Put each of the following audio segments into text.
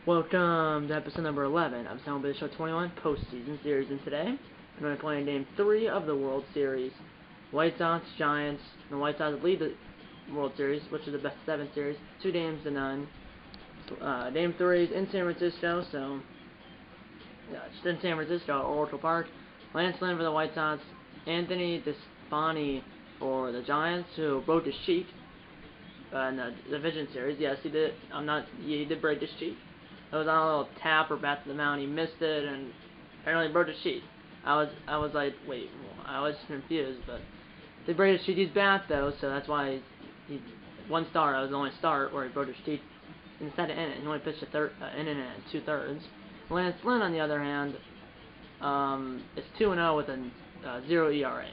Welcome to episode number 11 of MLB Show 21 Postseason Series, and today I'm going to be playing Game 3 of the World Series. White Sox, Giants. The White Sox lead the World Series, which is the best 7 series, 2-0. Game 3 is in San Francisco, so yeah, it's in San Francisco, Oracle Park. Lance Lynn for the White Sox, Anthony Despani for the Giants, who broke his cheek in the division series. Yes, he did. He did break his cheek. It was on a little tap or bat to the mound. He missed it and apparently broke his cheek. I was like, wait, I was confused, but he broke his cheek. He's bat though, so that's why he one start. That was the only start where he broke his cheek. Instead of inning, he only pitched an inning and 2/3. Lance Lynn, on the other hand, is 2-0 with a 0 ERA.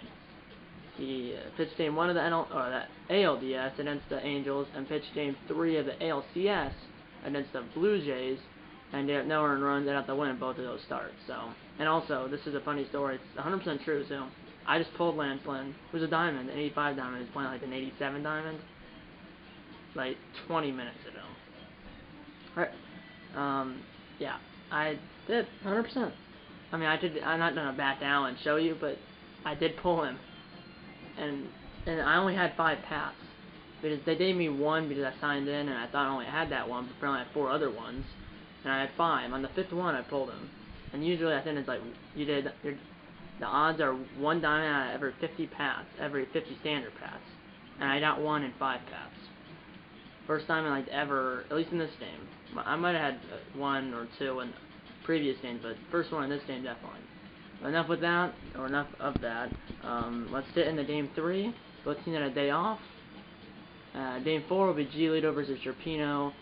He pitched Game 1 of the ALDS against the Angels and pitched Game 3 of the ALCS against the Blue Jays, and they have no earned runs. They have to win both of those starts. So, and also, this is a funny story. It's 100% true. So, I just pulled Lance Lynn, who's a diamond, an 85 diamond. He's playing like an 87 diamond, like 20 minutes ago. Alright, yeah, I did 100%. I mean, I'm not gonna back down and show you, but I did pull him, and I only had 5 pats. Because they gave me 1 because I signed in and I thought I only had that one, but apparently I had 4 other ones, and I had 5. On the 5th one, I pulled him. And usually I think it's like the odds are 1 diamond out of every 50 pats, every 50 standard pats, and I got 1 in 5 pats. First time in like ever, at least in this game. I might have had 1 or 2 in previous games, but first one in this game definitely. But enough with that, or enough of that. Let's get into Game 3. Both teams had a day off. Game 4 will be Giolito versus Charpino,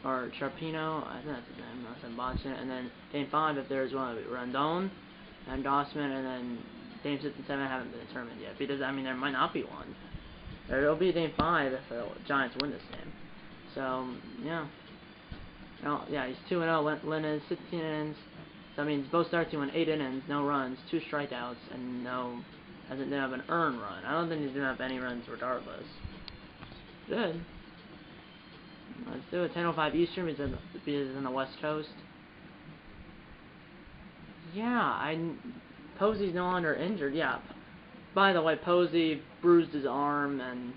I think that's his name, unless I'm botching it. And then Game 5, if there's one, will be Rondon and Gossman. And then Game 6 and 7 haven't been determined yet, because I mean there might not be one. There'll be Game 5 if the Giants win this game. So yeah, yeah, he's 2-0. Lynn is 16 innings. So that means both starts he went 8 innings, no runs, 2 strikeouts, and didn't have an earned run. I don't think he's gonna have any runs regardless. Good. Let's do it. 10:05 Eastern because it's on the West Coast. Yeah, Posey's no longer injured. Yeah. By the way, Posey bruised his arm, and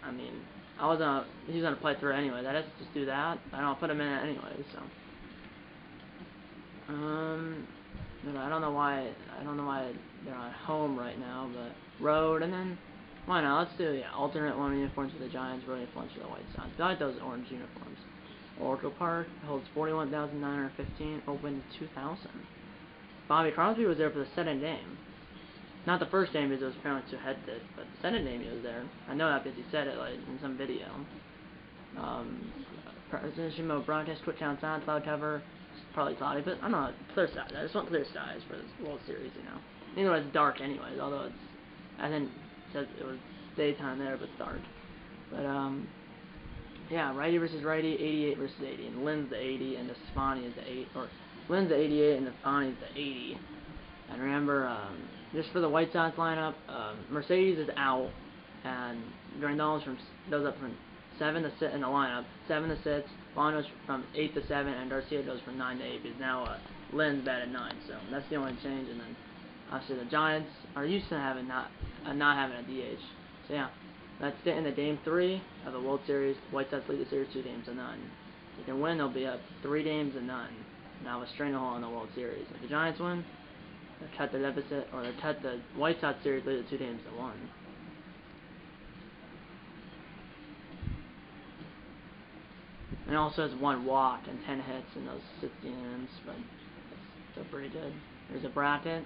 I mean, he's gonna play through it anyway. That has to just do that. I'll put him in it anyway. So, I don't know why they're at home right now, but road, and then. Why not? Let's do alternate one uniforms for the Giants, road uniforms for the White Sox. I like those orange uniforms. Oracle Park holds 41,915, open 2,000. Bobby Crosby was there for the 2nd game. Not the first game because it was apparently too hectic, but the 2nd game he was there. I know that because he said it like in some video. President Shimo broadcast Twitch down cloud cover. It's probably cloudy, but I don't know, clear skies. I just want clear skies for this World Series, you know. Even though it's dark anyways, although I think it was daytime there, but dark. But yeah, righty versus righty, 88 versus 80, and Lynn's the 80, and the Despani is the 8, or Lynn's the 88, and the Despani is the 80. And remember, just for the White Sox lineup, Mercedes is out, and Grandal goes up from 7 to 6 in the lineup, 7 to 6. Vaughn goes from 8 to 7, and Garcia goes from 9 to 8. Because now Lynn's batted 9, so that's the only change. And then obviously the Giants are used to having not having a DH. So yeah, let's get into Game 3 of the World Series. White Sox lead the series 2-0. If they can win, they'll be up 3-0. Now a stranglehold in the World Series. If the Giants win, they'll cut their deficit, or they'll cut the White Sox series lead to 2-1. And also has 1 walk and 10 hits in those 16 innings, but it's still pretty good. There's a bracket.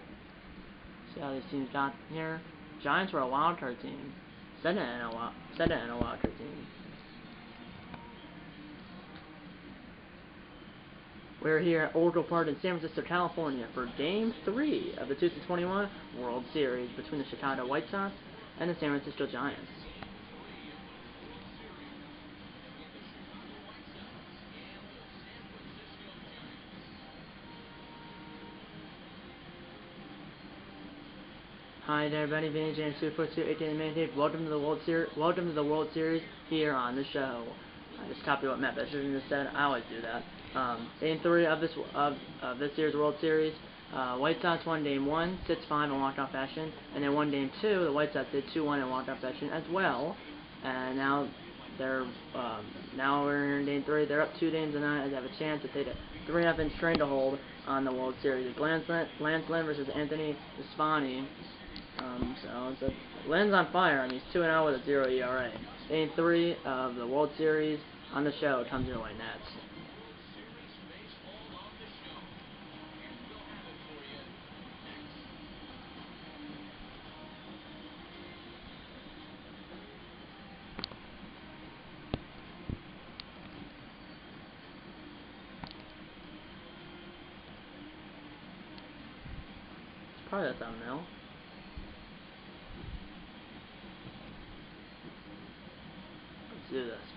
See how these teams got here. Giants were a wildcard team. Said it in a wildcard team. We're here at Oracle Park in San Francisco, California for Game 3 of the 2021 World Series between the Chicago White Sox and the San Francisco Giants. Hi there, everybody. Vinny James 242, aka Man Cave. Welcome to the World Series here on the show. I just copied what Matt Besserman just said. I always do that. Game 3 of this year's World Series. White Sox won Game 1, 6-5 in walk-off fashion, and then won Game 2. The White Sox did 2-1 in walk-off fashion as well, and now we're in Game 3. They're up 2 games to 9. They have a chance to take a 3-0 stranglehold on the World Series. It's Lance Lynn versus Anthony Desvani. So Lynn's on fire. I mean, he's 2-0 with a 0 ERA. Game 3 of the World Series on the show comes your way next. Probably a thumbnail. Let's do this.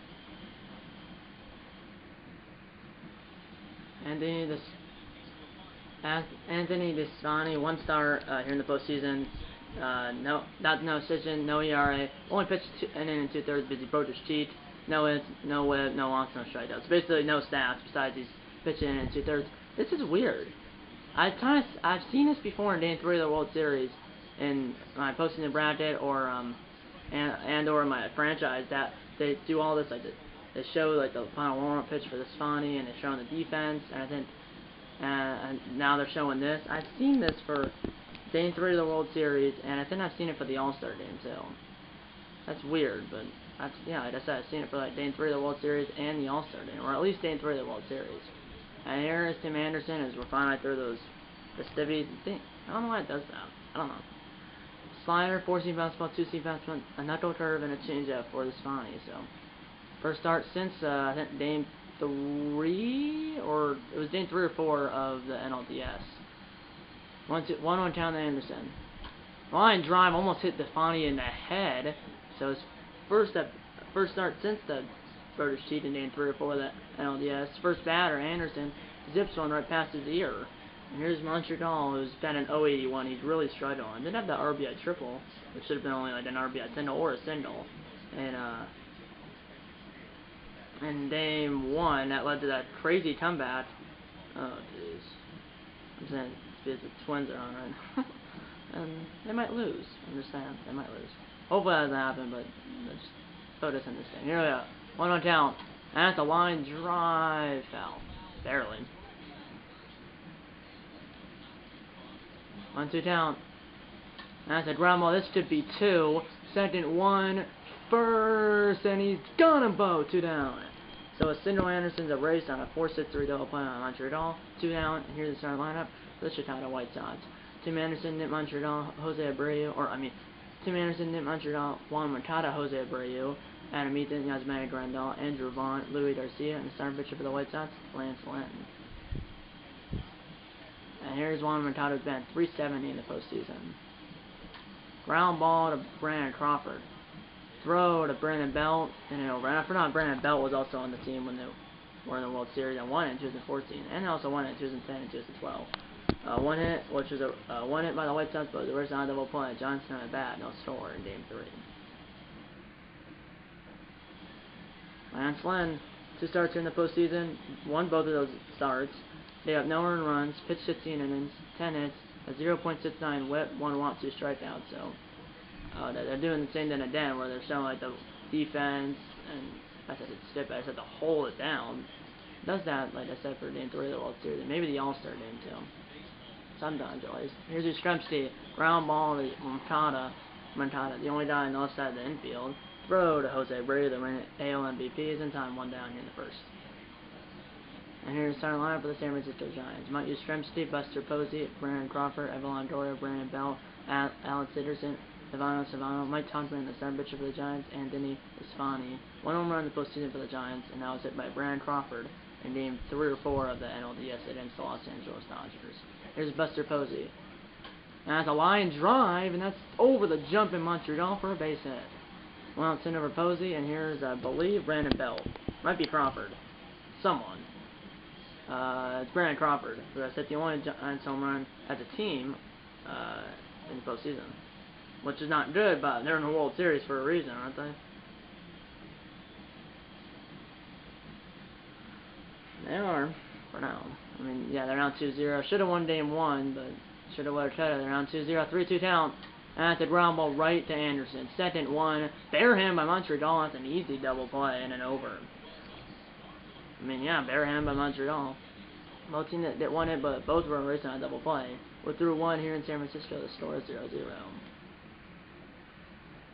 Anthony Desvani, 1 star here in the postseason. No decision, no ERA. Only pitched an inning and 2/3 because he broke his cheat. No hits, no whip, no walks, no strikeouts. Basically, no stats besides he's pitching an inning and 2/3. This is weird. I've seen this before in Game 3 of the World Series, in my postseason bracket or or my franchise, that they do all this, like they show like the final warm-up pitch for the Desvani, and they're showing the defense, and I think and now they're showing this. I've seen this for Game 3 of the World Series, and I think I've seen it for the All-Star game too. That's weird, but like I said, I've seen it for like Game 3 of the World Series and the All-Star game, or at least Game 3 of the World Series. And here is Tim Anderson as we're finally through those festivities. I don't know why it does that. I don't know. Slider, 4-seam fastball, 2-seam fastball, a knuckle curve, and a changeup for the Desvani. So first start since I think Game 3, or it was Game 3 or 4 of the NLDS. 1-1 count to Anderson. Line drive almost hit Desvani in the head. So his first start since the British cheat in Game 3 or 4 of the NLDS. First batter, Anderson, zips one right past his ear. And here's Montreal, who's been an 081. He's really struggling. Didn't have the RBI triple, which should have been only like an RBI single or a single. And in Game 1, that led to that crazy comeback. Oh, jeez. I'm saying it's because the Twins are on right now. And they might lose. Understand? They might lose. Hopefully that doesn't happen, but just put us in this thing. Here we go. 1-1 count. And that's a line drive foul. Barely. 1-2 count. And that's a ground ball. This could be 2. Second 1. First. And he's gonna bow. 2 down. So a single Anderson's erased on a 4-6-3 double play on Montreal. 2 down. And here's the starting lineup for the Chicago White Sox. Tim Anderson, Nick Montreal, Jose Abreu, Tim Anderson, Nick Montreal, Juan Moncada, Jose Abreu, Adam Eaton, Yasmani Grandal, Andrew Vaughn, Louis Garcia, and the starting pitcher for the White Sox, Lance Lynn. And here's Juan Moncada, who's been 370 in the postseason. Ground ball to Brandon Crawford. Throw to Brandon Belt, and over. And I forgot Brandon Belt was also on the team when they were in the World Series and won it in 2014, and also won it in 2010 and 2012. One hit, which was a 1 hit by the White Sox, but the rest on a double play. Johnson on a bat, no score in Game 3. Lance Lynn, 2 starts here in the postseason, won both of those starts. They have no earned runs, pitched 16 innings, 10 hits, a 0.69 whip, 1 walk, 2 strikeouts. So they're doing the same thing again, where they're showing like the defense, and I said it's stupid. I said to hold it down. Does that, like I said, for Game 3 of the World Series, and maybe the All-Star game too. Sometimes, at least. Here's your Scrumpsty. Ground ball to Moncada, the only guy on the left side of the infield. Throw to Jose Abreu, the AL MVP, is in time, 1 down here in the first. And here's the starting lineup for the San Francisco Giants. Might use Scrumpsty, Buster Posey, Brandon Crawford, Evan Longoria, Brandon Bell, Alex Sitterson, Ivano Savano, Mike Tomlin, the starting pitcher for the Giants, Anthony Desvani. 1 home run in the postseason for the Giants, and that was hit by Brandon Crawford in Game 3 or 4 of the NLDS against the Los Angeles Dodgers. Here's Buster Posey. And that's a line drive, and that's over the jump in Montreal for a base hit. 1 out center over Posey, and here's, I believe, Brandon Bell. Might be Crawford. Someone. It's Brandon Crawford, who has hit the only Giants home run as a team in the postseason. Which is not good, but they're in the World Series for a reason, aren't they? They are, for now. I mean, yeah, they're down 2-0. Should have won game 1, but should have let it. They're down 2-0. 3-2 count. And that's a ground ball right to Anderson. Second one. Barehand by Montreal. That's an easy double play and an over. I mean, yeah, barehand by Montreal. Both teams that won it, but both were racing on a double play. We're through 1 here in San Francisco. The score is 0-0.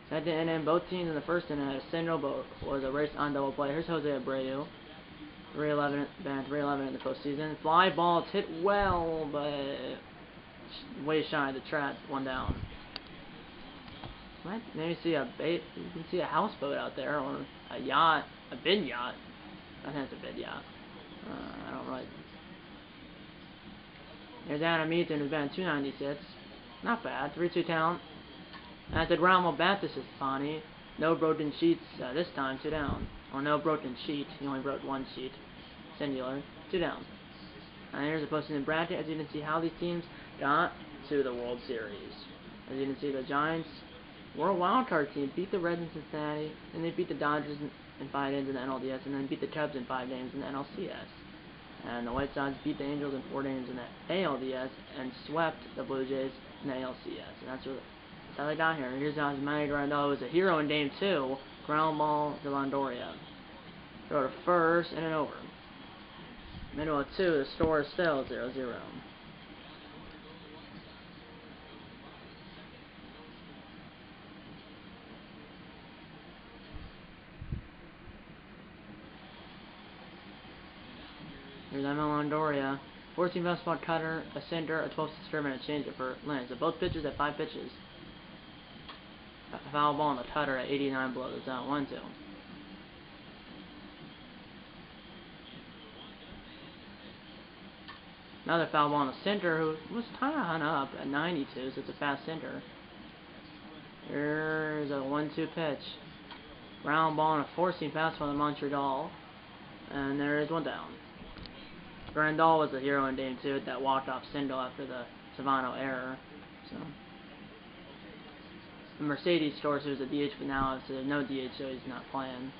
Second inning, both teams in the first inning had a single, but was a race on double play. Here's Jose Abreu. 3-11, band 3-11 in the postseason. Fly ball, it's hit well, but way shy of the trap, one down. Might maybe see a bait. You can see a houseboat out there, or a yacht, a big yacht. I think it's a big yacht. I don't really. Here's Adam Eaton, who's been 296. Not bad. 3-2 count. And at the ground ball bat, this is funny. No broken sheets this time. 2 down. Or no broken sheet. He only broke 1 sheet. Singular. 2 down. And here's the postseason bracket. As you can see how these teams got to the World Series. As you can see, the Giants were a wild card team. Beat the Reds in Cincinnati. And they beat the Dodgers in 5 games in the NLDS. And then beat the Cubs in 5 games in the NLCS. And the White Sox beat the Angels in 4 games in the ALDS. And swept the Blue Jays in the ALCS. And that's how they got here. Here's how Manny Grandal was a hero in Game 2. Ground ball to Longoria. Throw to first and an over. Middle of 2, the score is still 0-0. Here's Emil Longoria. 14 fastball cutter, a center, a 12 strip, and a changeup for Lynn. So both pitchers at 5 pitches. A foul ball on the cutter at 89 below the zone. 1-2. Another foul ball on the center, who was kind of hung up at 92, so it's a fast center. Here's a 1-2 pitch. Ground ball and a four-seam fastball to Montreal. And there is 1 down. Grandal was the hero in Game 2 with that walk-off single after the Savano error. So the Mercedes scores who's a DH, but now there's no DH, so he's not playing.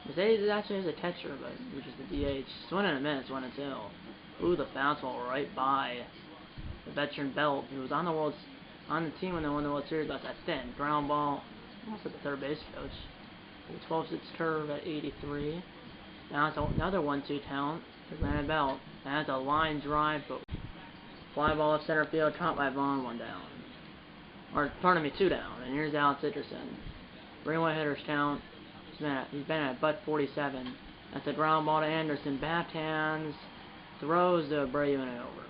Mercedes is actually a catcher, but which is the DH. It's 1 minute, 1-2. Ooh, the fastball right by the veteran Belt, who was on the team when they won the World Series last. That's thin. Ground ball, almost at the third base coach. 12-6 curve at 83. Now it's another 1-2 count for Brandon Belt. And that's a line drive, but fly ball up center field, caught by Vaughn, 1 down. Or, pardon me, 2 down. And here's Alex Dickerson. 3-1 hitters count. He's been at butt 47. That's a ground ball to Anderson. Backhands. Throws to Abreu and an over.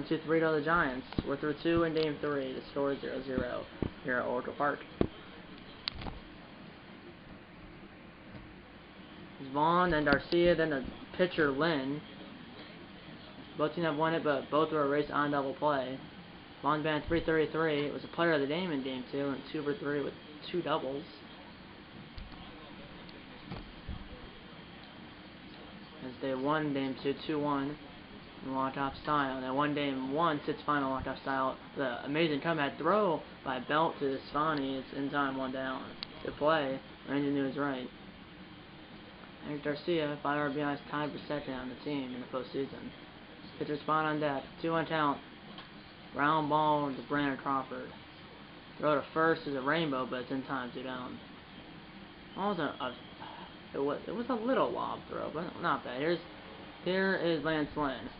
1-2-3 to the Giants. We're through 2 in Game 3. The score is 0-0 here at Oracle Park. It's Vaughn, then Garcia, then the pitcher Lynn. Both teams have won it, but both were a race on double play. Vaughn's been at 333. It was a player of the game in Game 2, and 2 for 3 with 2 doubles. As they won Game 2, 2-1 in walk-off style. And they won Game 1, 6 final walk-off style. The amazing comeback throw by Belt to Svani. It's in time, 1 down. Good play. Randy knew was right. Eric Garcia, 5 RBIs, tied for second on the team in the postseason. Pitcher spot on deck. 2-1 count. Ground ball to Brandon Crawford. Throw to first is a rainbow, but it's in time, 2 down. It was a little lob throw, but not bad. Here is Lance Lynn.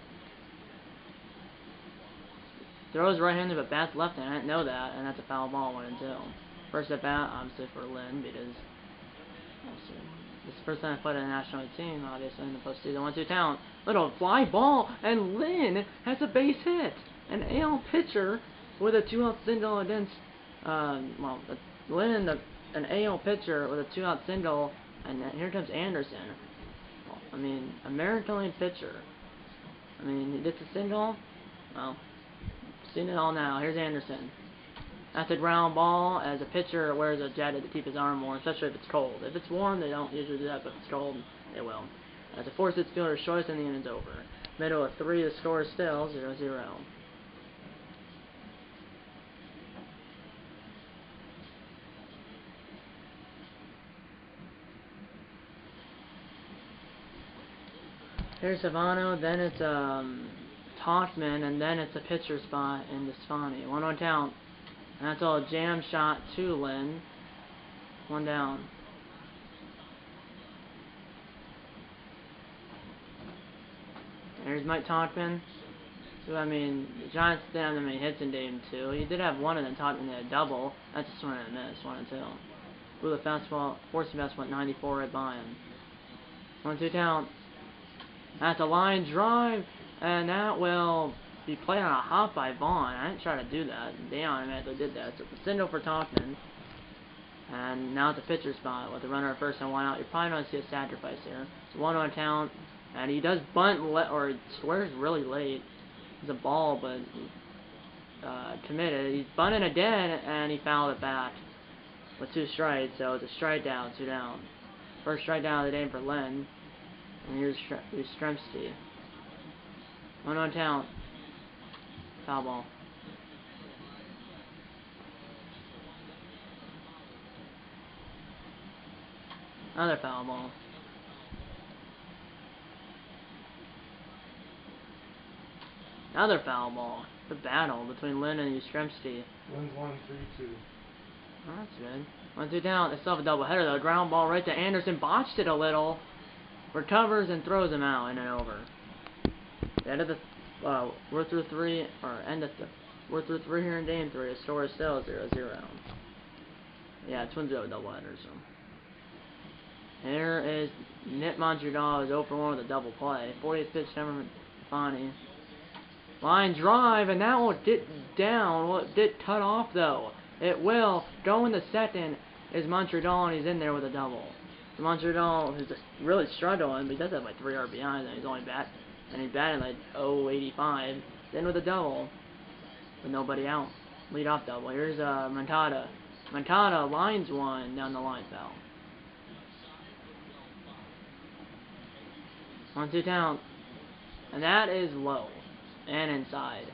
Throws right-handed, but bats left-handed. I didn't know that, and that's a foul ball, 1-2. First at bat, obviously for Lynn, because it's the first time I played on a national team, obviously in the postseason. 1-2 count. Little fly ball, and Lynn has a base hit. An AL pitcher with a 2-out single against Lynn, an AL pitcher with a 2-out single. And here comes Anderson. I mean, American League pitcher. I mean, he gets a single. Well, seen it all now. Here's Anderson. That's a ground ball. As a pitcher wears a jacket to keep his arm warm, especially if it's cold. If it's warm, they don't usually do that, but if it's cold, they will. As a 4-6 fielder's choice, and the inning's over. Middle of 3, the score is still 0-0. Here's Savano, then it's Toffman, and then it's a pitcher spot in Desfani. 1-1 count. And that's all jam shot to Lynn. 1 down. Here's Mike Toffman. So, I mean, the Giants didn't have that many hits in game 2. He did have one, and then Toffman had a double. That's a swing and a miss, 1-2. Blew the fastball, forced the fastball at 94 right by him. 1-2 count. That's a line drive, and that will be played on a hop by Vaughn. I didn't try to do that. They automatically did that. So, it's a single for Toffman. And now it's a pitcher spot with a runner at first and 1 out. You're probably going to see a sacrifice here. It's 1-1 count, and he does bunt, or squares really late. It's a ball, but committed. He's bunting again, and he fouled it back with 2 strikes, so it's a strike down, 2 down. First strike down of the day for Len. And here's Stremski. 1-1 count. Foul ball. Another foul ball. Another foul ball. The battle between Lynn and Yastrzemski. Lynn's 1-3-2. Oh, that's good. 1-2 down. They still have a doubleheader though. Ground ball right to Anderson. Botched it a little. Recovers and throws him out in and over. The end of the we're through 3, or end of we're through 3 here in game 3. The score is still 0-0. Yeah, Twins do have a doubleheader, so. Here is Nick Montreal is 0-for-1 with a double play. 40th pitch, Cameron Fani. Line drive, and that will get down. Well, it did cut off, though. It will. Go in the second is Montreal, and he's in there with a double. So Montreal, who's just really struggling, but he does have like 3 RBIs, and he's only he's batting like 0.85. Then with a double, with nobody out. Lead off double. Here's Moncada. Moncada lines 1 down the line foul. 1-2 count. And that is low. And inside.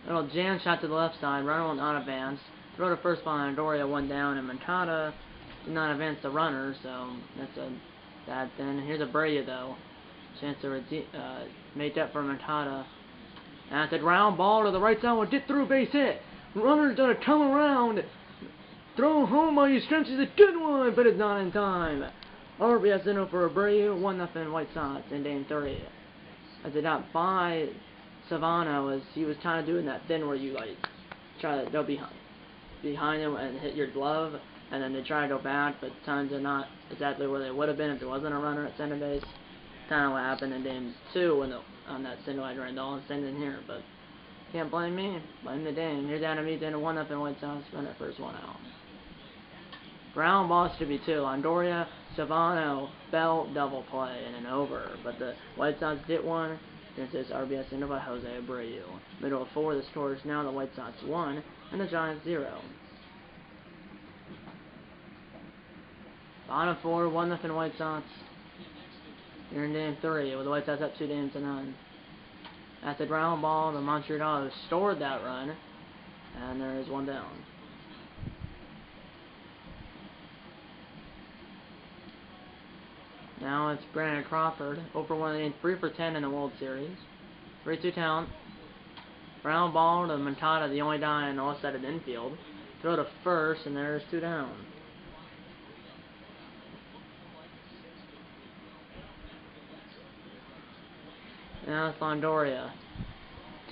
Little jam shot to the left side. Runner will not advance. Throw to first ball on Doria, 1 down. And Moncada did not advance the runner. So that's a bad thing. Here's a Brea though. Chance to make up for Moncada. And that's a ground ball to the right side. Will get through, base hit. Runner's gonna come around. Throw home by Yastrzemski is a good one, but it's not in time. RBS in for Abreu, 1-0 White Sox in game 3. As it got by Savano, as he was kind of doing that thing where you like try to go behind him and hit your glove, and then they try to go back, but times are not exactly where they would have been if there wasn't a runner at center base. Kind of what happened in game 2 when on that single-eyed Randall, same in here, but can't blame me. Blame the Dane. Here's Adam Eaton, a 1-0 White Sox, run at first, 1 out. Ground balls should be 2. Longoria, Savano, Bell, double play, and an over. But the White Sox did 1. This is RBS into by Jose Abreu. Middle of 4, the score is now the White Sox 1, and the Giants 0. Bottom 4, 1-0 White Sox. Here in game 3, with the White Sox up 2-0. That's a ground ball. The Montreal stored that run, and there is 1 down. Now it's Brandon Crawford, 0-for-1, 3-for-10 in the World Series. 3-2 count. Ground ball to Moncada, the only guy on the left side of the infield. Throw to first, and there's 2 down. Now it's Longoria.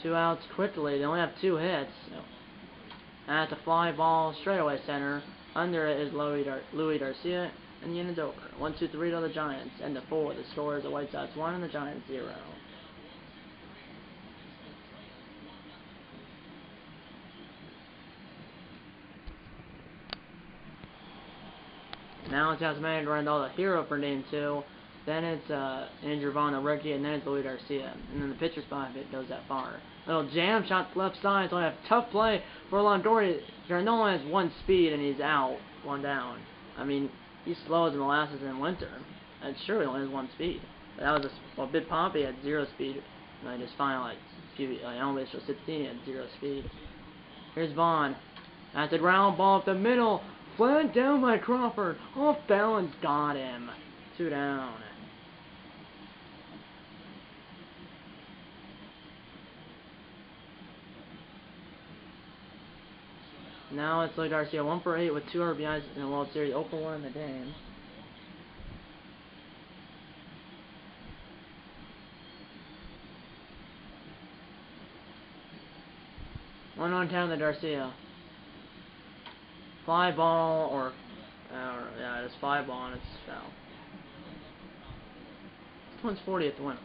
2 outs quickly. They only have 2 hits. So. And that's a fly ball straightaway center. Under it is Louis Garcia. And the end is over. 1-2-3 to the Giants. End of 4. The score is the White Sox 1 and the Giants 0. Now it's Yasmani Grandal, the hero for game 2. Then it's Andrew Vaughn, the rookie, and then it's Louis Garcia. And then the pitcher spot, if it goes that far. Little jam shot left side. So I have tough play for Longoria. Grandal has 1 speed and he's out. 1 down. I mean, he's slow as molasses in winter. And sure, he only has 1 speed. But that was Big Poppy had 0 speed. And I just found only for 16, he had 0 speed. Here's Vaughn. That's a ground ball up the middle Flat down by Crawford. Off balance, got him. 2 down. Now it's like Garcia 1 for 8 with 2 RBIs in the World Series. 0 for 1 in the game. One on town to Garcia. Fly ball or yeah, it's fly ball and it's foul. This one's 40th win.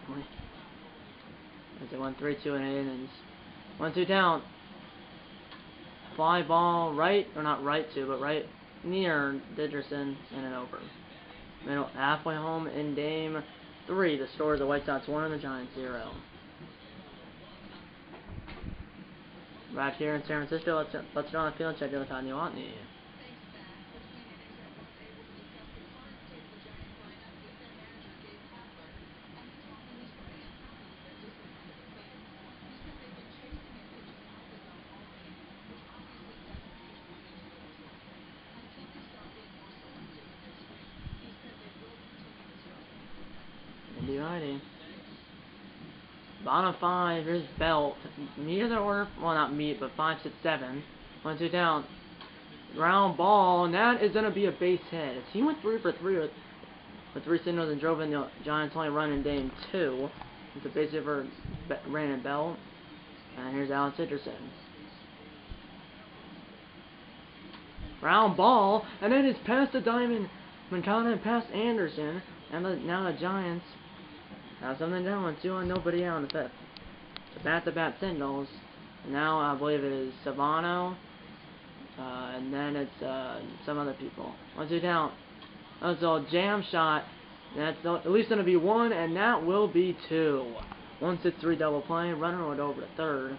As they won 3-2 in 8 innings. 1-2 down. Fly ball right, or not right to, but right near Didgerson and an over. Middle halfway home in game 3. The score is the White Sox 1 and the Giants 0. Right here in San Francisco, let's go on the field and check out Otani Watney. Alrighty. Bottom 5, here's Belt. Meet of the order, well not meet, but 5, 6, 7. 1-2 down. Ground ball, and that is going to be a base hit. He went 3 for 3 with 3 singles and drove in the Giants' only run in game 2. It's a base hit for Brandon Belt. And here's Alex Hickerson. Ground ball, and then it's past the diamond. Moncada and past Anderson. And now the Giants have something down, 2 on, nobody out in the 5th. The back-to-back singles. Now I believe it is Savano, and then it's some other people. 1-2 down. That's a jam shot. That's at least going to be 1, and that will be 2. 1-6-3 double play. Runner would over to third.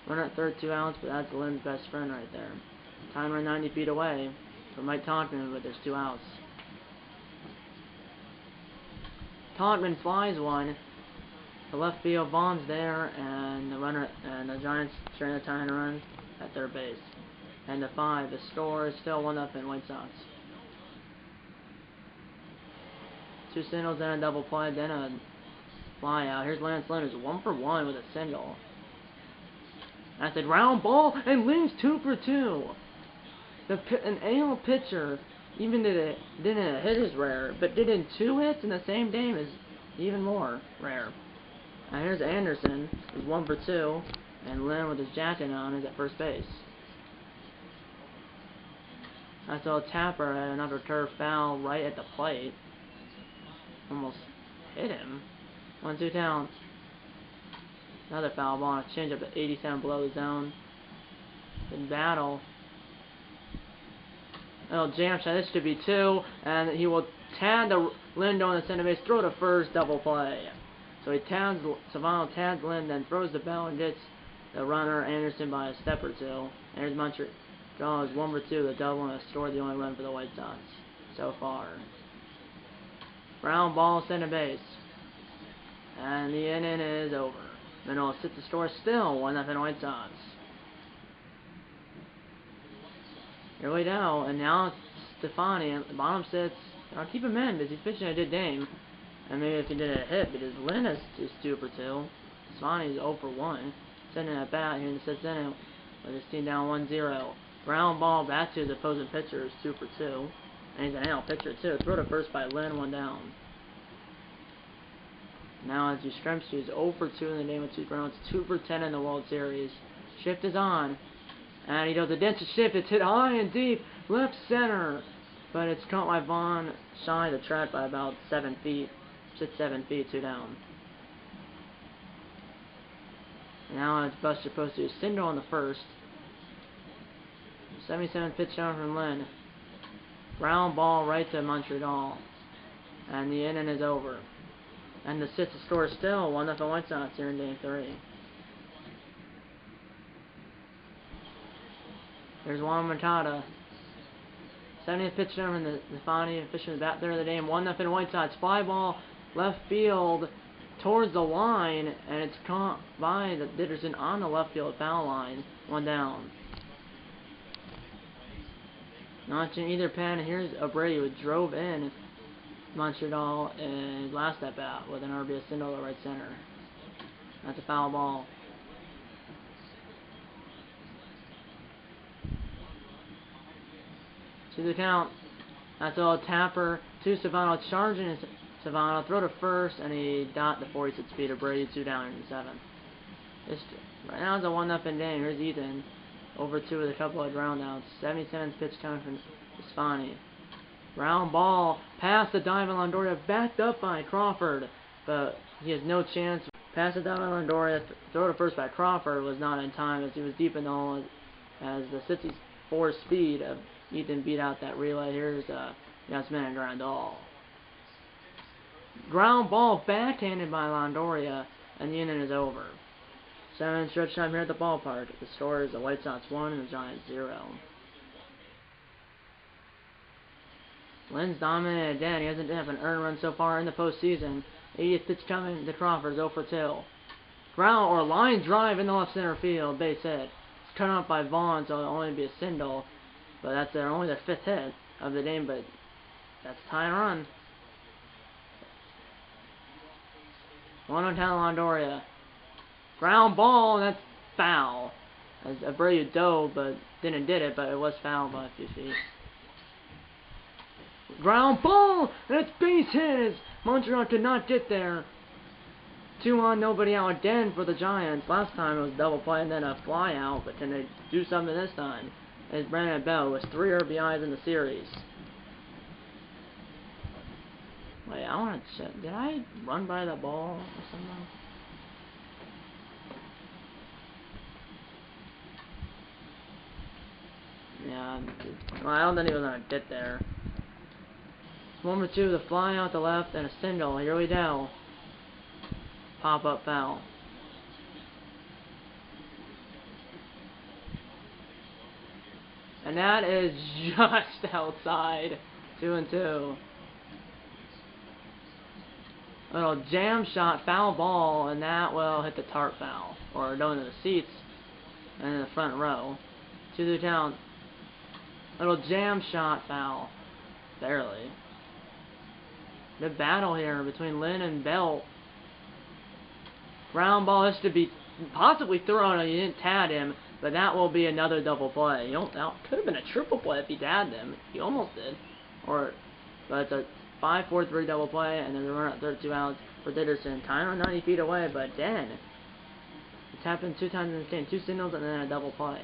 Runner at third, 2 outs, but that's Lynn's best friend right there. Timer 90 feet away from Mike Tonkman, but there's 2 outs. Tonkman flies 1. The left field, Vaughn's there, and the runner and the Giants trying to tie and run at third base. And the 5. The score is still 1-0 White Sox. 2 singles, then a double play, then a fly out. Here's Lance Lynn, who's 1 for 1 with a single. That's a ground ball, and Lynn's 2 for 2. An AL pitcher. Even didn't hit is rare, but did in 2 hits in the same game is even more rare. Now here's Anderson, who's 1 for 2, and Lynn with his jacket on is at first base. That's a Tapper had another turf foul right at the plate. Almost hit him. 1-2 down. Another foul ball, a change up at 87 below the zone. Good battle. Oh, jam shot. This should be 2, and he will tag the Lindo on the center base, throw to first, double play. So he tags Savano, tags Lynn, then throws the ball and gets the runner Anderson by a step or 2. And here's Montreal is 1 for 2, the double, and scored the only run for the White Sox so far. Ground ball, center base, and the inning is over. Manoa sits the score still 1-0 White Sox. Here we go, and now it's Stefani at the bottom 6. I'll keep him in because he's pitching a good game. And maybe if he did a hit, because Lynn is 2 for 2. Stefani's 0 for 1. Sending at bat here in the 6th inning with his team down 1-0. Ground ball back to his opposing pitcher is 2 for 2. And he's an AL pitcher too. Throw to first by Lynn, 1 down. Now as Yastrzemski is 0 for 2 in the game with 2 grounds, 2 for 10 in the World Series. Shift is on. And he does a dense shift. It's hit high and deep, left center. But it's caught by Vaughn shy of the track by about 7 feet. 6-7 feet, 2 down. Now it's Buster supposed to do single on the first. 77 pitch down from Lynn. Ground ball right to Montreal. And the inning is over. And the 6th score is still 1-0 White Sox here in game 3. There's Juan Moncada. 70th pitch down from the Stefani, fishing the bat there of the game. 1-0 White Sox. Fly ball left field towards the line, and it's caught by the Dickerson on the left field foul line. 1 down. Launching either pen, and here's Abreu who drove in Montreal and last at bat with an RBI single to right center. That's a foul ball. To the count. That's all. Tapper to Savano, charging his Savano, throw to first, and he dot the 46 speed of Brady, 2 down in the 7th. Right now it's a 1-0 game. Here's Ethan. Over 2 with a couple of ground outs. 77th pitch coming from Spani. Round ball, past the dive of Londoria, backed up by Crawford, but he has no chance. Pass it down to Londoria, throw to first by Crawford was not in time as he was deep in the hole as the 64 speed of Ethan beat out that relay. Here's Yasmin and Grandal. Ground ball backhanded by Londoria, and the inning is over. 7 stretch time here at the ballpark. The score is the White Sox 1 and the Giants 0. Lynn's dominated again. He hasn't had an earned run so far in the postseason. 80th pitch coming to Crawford, 0 for 2. Ground or line drive in the left center field, base hit. It's cut off by Vaughn, so it'll only be a single. But that's only their 5th hit of the game, but that's a tying run. 1-0 Londoria. Ground ball, and that's foul. As Abreu dove, but didn't did it, but it was foul by a few feet. Ground ball, and it's base hit. Montreal could not get there. 2 on, nobody out again for the Giants. Last time it was double play and then a fly out, but can they do something this time? As Brandon Bell with 3 RBIs in the series. Wait, I want to check. Did I run by the ball or something? Yeah, well, I don't think he was going to get there. 1 for 2, the fly out the left, and a single. Here we go. Pop-up foul. And that is just outside. 2-2. Little jam shot, foul ball, and that will hit the tarp foul. Or go into the seats and in the front row. 2-2 count. Little jam shot foul. Barely. Good battle here between Lynn and Bell. Ground ball. This should be possibly thrown. You didn't tag him, but that will be another double play. That could have been a triple play if he tagged him. He almost did. But it's a 5-4-3 double play, and then the run at 32 outs for Dickerson. Tying 90 feet away, but then it's happened 2 times in this game. 2 singles and then a double play.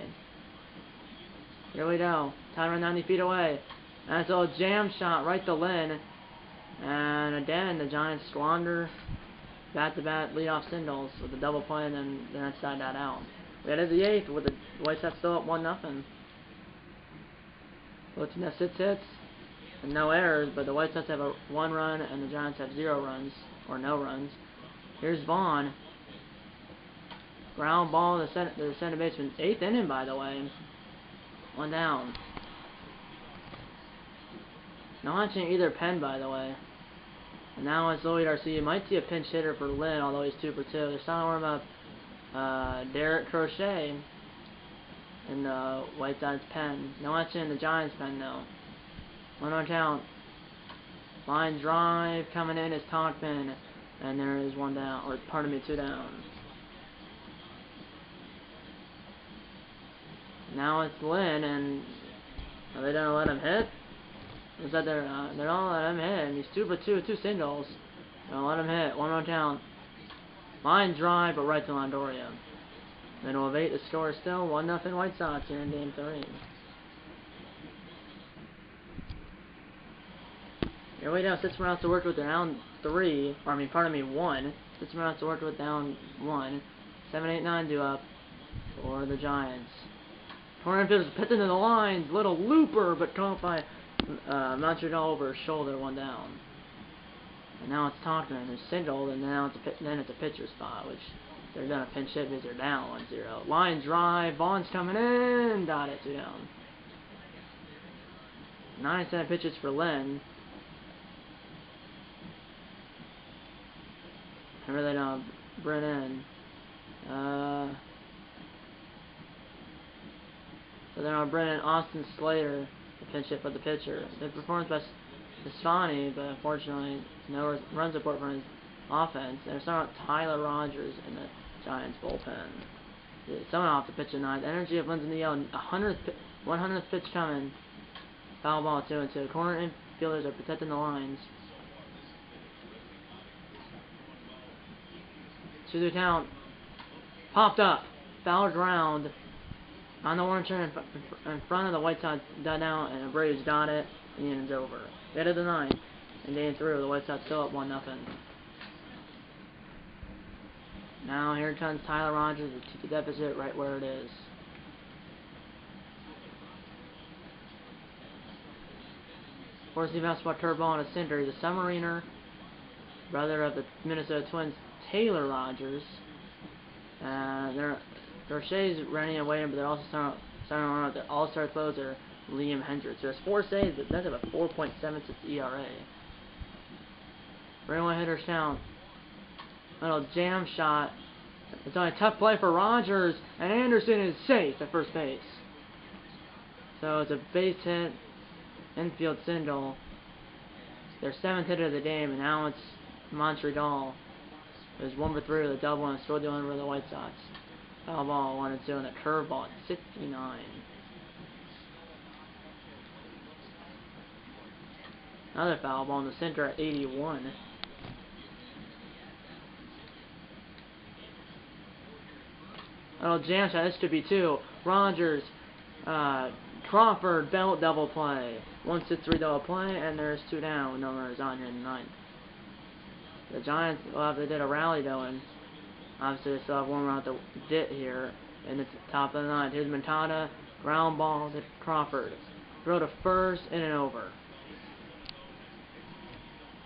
Here we go. Tying 90 feet away. And it's a jam shot right to Lynn. And again, the Giants squander bat-to-bat leadoff singles with a double play, and then the next side that out. We had the 8th with the White Sox still up 1-0. Looking at 6 hits and no errors, but the White Sox have a 1 run and the Giants have 0 runs or no runs. Here's Vaughn. Ground ball to the center baseman. 8th inning, by the way. 1 down. Not launching either pen, by the way. And now it's Louis Darcy. You might see a pinch hitter for Lynn, although he's 2 for 2. They're starting to warm up Derek Crochet in the White Sox pen. No launching in the Giants pen, though. 1-0 count. Line drive coming in is Talkman. And there is 1 down. Or, pardon me, 2 down. Now it's Lynn, and are they gonna let him hit? Is that they're gonna let him hit, and he's 2 for 2, 2 singles. They're gonna let him hit. 1-0 count. Line drive, but right to Londoria. Then we'll evade the score still. 1-0 White Sox here in Game 3. Here we go. 6 more outs to work with. They're down 3. Or, 1. 6 more outs to work with, down 1. 7, 8, 9 due up for the Giants. Tornado is pitching to the lines. Little looper, but caught by Montreal over his shoulder, 1 down. And now it's Talkman, who's singled, and now it's a pitcher spot, which they're gonna pinch hit because they're down 1-0. Line drive, Vaughn's coming in, got it, 2 down. 9 pitches for Lynn. I really don't bring in. So then I'll bring in Austin Slater The pinch hit for the pitcher. The performance by Stefani, but unfortunately, no run support from his offense. There's not Tyler Rogers in the Giants bullpen. Someone off the pitch tonight. The energy of Lindsey Neal. 100th pitch coming. Foul ball 2-2. Corner infielders are protecting the lines. 2-2 count. Popped up. Foul ground. On the orange turn in front of the White Sox dugout, and the Braves got it. The inning's over. 8 of the 9. And game 3, the White Sox still up 1-0. Now here comes Tyler Rogers to keep the deficit right where it is. Four-seam fastball curveball and a cinder. He's a submariner, brother of the Minnesota Twins, Taylor Rogers. Roche's running and waiting, but they're also starting on with their all-star closer, Liam Hendricks. There's 4 saves, but that's a 4.76 ERA. 3-1 hitters count. Little jam shot. It's only a tough play for Rogers, and Anderson is safe at first base. So it's a base hit, infield single. Their 7th hit of the game, and now it's Montreal. It was 1 for 3 with a double and a scored the only for the White Sox. Foul ball 1-2 and a curveball at 69. Another foul ball in the center at 81. Little jam shot. This could be 2. Rogers, Crawford, belt double play. 1-6-3 double play, and there's 2 down with no runners on here in the 9th. The Giants, well, they did a rally though, and obviously they still have one run out the dit here in the top of the 9th. Here's Moncada, ground ball to Crawford. Throw to first, in and over.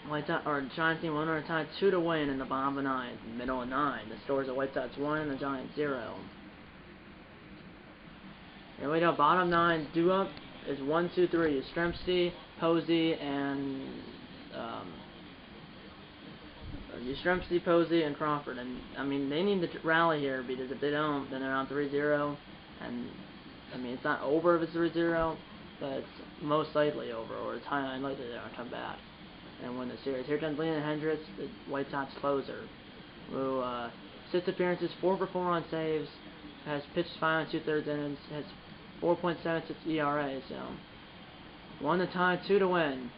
Giants team 1 run tie, 2 to win in the bottom of the 9th. Middle of 9. The scores are White Sox 1 and the Giants 0. Here we go, bottom 9, due up is 1, 2, 3. Yastrzemski, Posey, and Posey, and Crawford. And I mean, they need to rally here, because if they don't, then they're on 3-0. And I mean, it's not over if it's 3-0, but it's most likely over, or it's highly unlikely they're gonna come back and win the series. Here comes Liam Hendricks, the White Sox closer, who 6 appearances, 4 for 4 on saves, has pitched 5 2/3 innings, has 4.76 ERA. So 1 to tie, 2 to win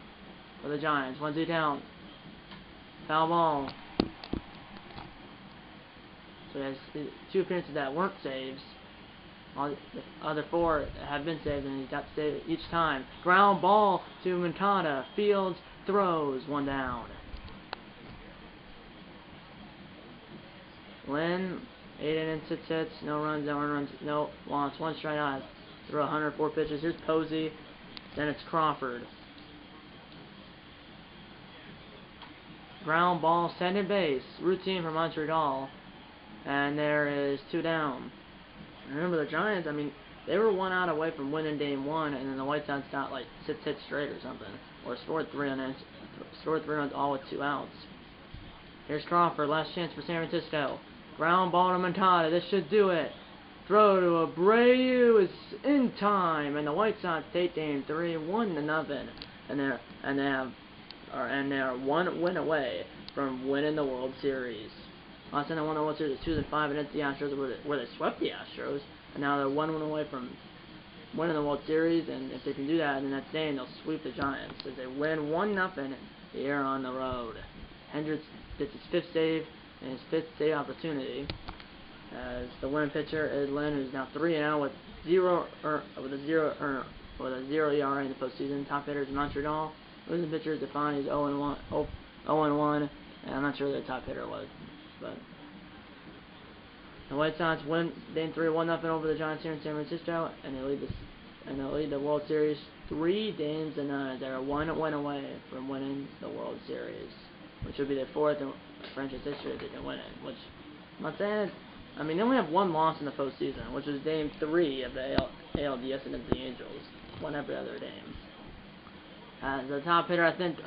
for the Giants. 1-2 count. Foul ball. So he has 2 appearances that weren't saves. All the other 4 have been saved, and he's got to save it each time. Ground ball to Moncada. Fields throws, 1 down. Lynn, 8 innings, 6 hits, no runs, no runs, no walks, 1 strikeout. Throw 104 pitches. Here's Posey. Then it's Crawford. Ground ball, second base. Routine for Montreal. And there is 2 down. Remember the Giants, I mean, they were 1 out away from winning game 1, and then the White Sox got like 6 hits straight or something. Or scored 3 runs all with 2 outs. Here's Crawford, last chance for San Francisco. Ground ball to Moncada, this should do it. Throw to Abreu is in time, and the White Sox take game 3, 1-0, and they're 1 win away from winning the World Series. Last time they won the World Series was 2005 against the Astros, where they swept the Astros, and now they're 1 win away from winning the World Series. And if they can do that in the next day, they'll sweep the Giants as they win 1-0 here on the road. Hendricks gets his 5th save and his 5th save opportunity. As the winning pitcher is Lynn, who's now 3-0 with a zero ERA in the postseason. Top hitter is Montreal. Losing pitcher is Stefani, who's 0-1, and I'm not sure who the top hitter was, but the White Sox win game 3, 1-0 over the Giants here in San Francisco, and they lead the World Series 3-0. They're 1 win away from winning the World Series, which would be their 4th in franchise history if they can win it. Which I'm not saying. I mean, they only have 1 loss in the postseason, which was game 3 of the ALDS against the Angels. Won every other game. As the top hitter, I think,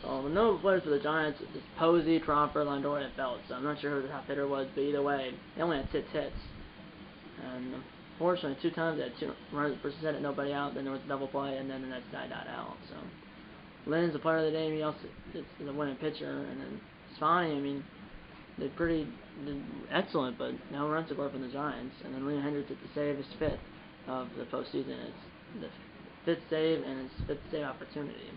no players for the Giants, it's Posey, Crawford, Londoria, and Belt, so I'm not sure who the top hitter was, but either way, they only had 6 hits. And Fortunately, 2 times they had 2 runners presented, nobody out. Then there was a double play, and then the next guy got out. So Lynn's the player of the game. He also is a winning pitcher, and then Swanee, I mean, did excellent, but no runs scored from the Giants. And then Liam Hendricks hit the save, his 5th of the postseason. It's the 5th save and his 5th save opportunity.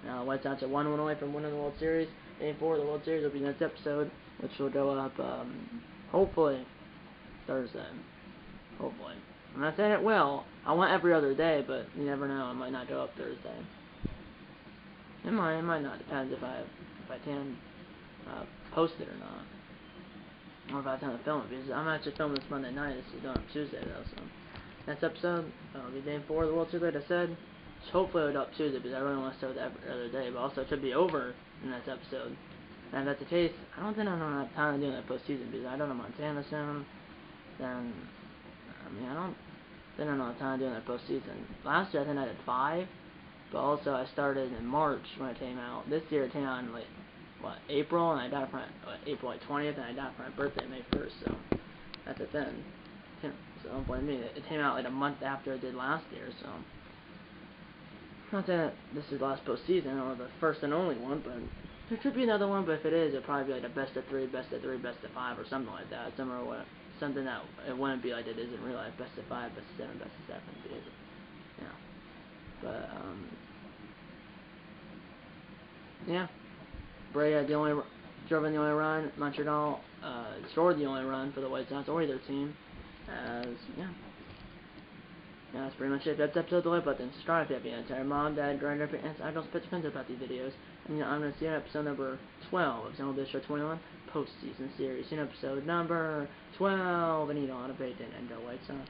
Now the White Sox are 1-1 away from winning the World Series. Game 4 of the World Series will be next episode, which will go up hopefully Thursday. Hopefully. I'm not saying it will. I want every other day, but you never know. It might not go up Thursday. It might not. Depends if I can post it or not, or if I have time to film it. Because I'm actually filming this Monday night. This is done on Tuesday though. So next episode will be Game 4 of the World Series, like I said. Hopefully it'll go up Tuesday because I really want to start with every other day. But also it should be over in the next episode. And if that's the case, I don't think I'm gonna have time to do that postseason because I don't know Montana soon. Then I don't think I'm gonna have time to do that postseason. Last year I think I did 5. But also, I started in March when it came out. This year it came out in, April, and I got it for April 20th, and I got it for my birthday, May 1st, so that's the thing. So don't blame me. It came out, a month after it did last year, so. Not that this is the last postseason, or the first and only one, but there could be another one, but if it is, it'll probably be a best of 3, best of 3, best of 5, or something like that. Something that it wouldn't be like it is in real life. Best of 5, best of 7, best of 7, because, But, yeah. Brea drove in the only run. Montreal scored the only run for the White Sox or either team. Yeah, that's pretty much it. That's episode of the like button. Subscribe if you have any answer. Mom, Dad, grandpa, aunts, uncles, pets, friends about these videos. And I'm going to see you in episode number 12 of MLB Show 21 Postseason Series. In episode number 12. And eat a lot of bacon and go White Sox.